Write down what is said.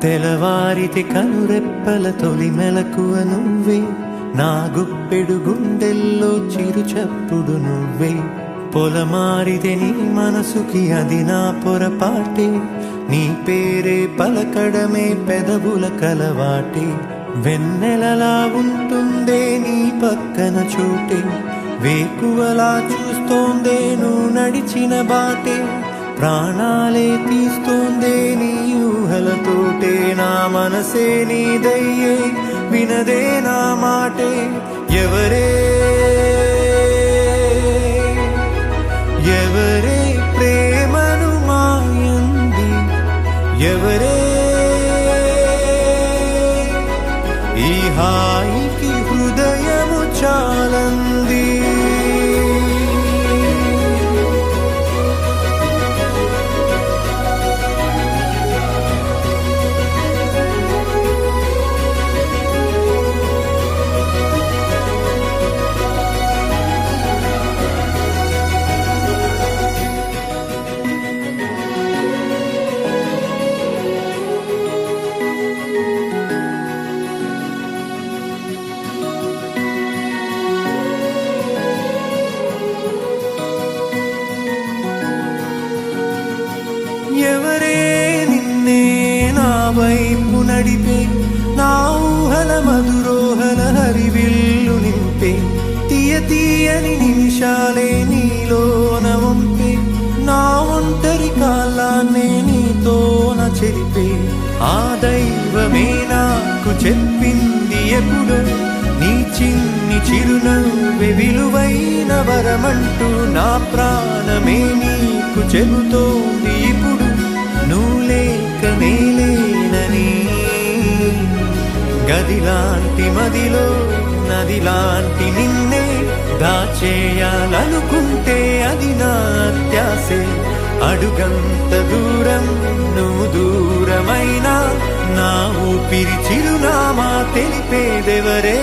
తెలవారితి కనురెప్పల తొలి మెలకువ నువ్వే, నా గుప్పెడు గుండెల్లో చిరు చప్పుడు నువ్వే. పొలమారితే నీ మనసుకి అది నా పొరపాటే, నీ పేరే పలకడమే పెదవుల కలవాటే. వెన్నెలలా ఉంటుందే నీ పక్కన చోటే, వేకువలా చూస్తోందే నువ్వు నడిచిన బాటే. ప్రాణాలే తీస్తోందే నీ ఊహలతోటే, నా మనసే నీదయ్యే వినదే నా మాటే. ఎవరే ఎవరే ప్రేమను మాయంది, ఎవరే ఈ హాయికి హృదయము చాలంది. ఎవరే నిన్నే నా వైపు నడిపే, నా ఊహల మధురోహల హరివిల్లు నింపే. తీయ తీయని నిమిషాలే నీలోన వంపే, నా ఒంటరి కాలాన్నే నీతోన చెరిపే. ఆ దైవమే నాకు చెప్పింది ఎప్పుడు, నీ చిన్ని చిరునవ్వే విలువైన వరమంటూ. నా ప్రాణమే నీకు చెబుతోంది ఇప్పుడు, నువ్వు లేక నేలేనని. గదిలాంటి మదిలో నదిలాంటి నిన్నే దాచేయాలనుకుంటే అది నా అత్యాసే. అడుగంత దూరం నువ్వు దూరమైనా, నా ఊపిరి చిరునామా తెలిపేదెవరే.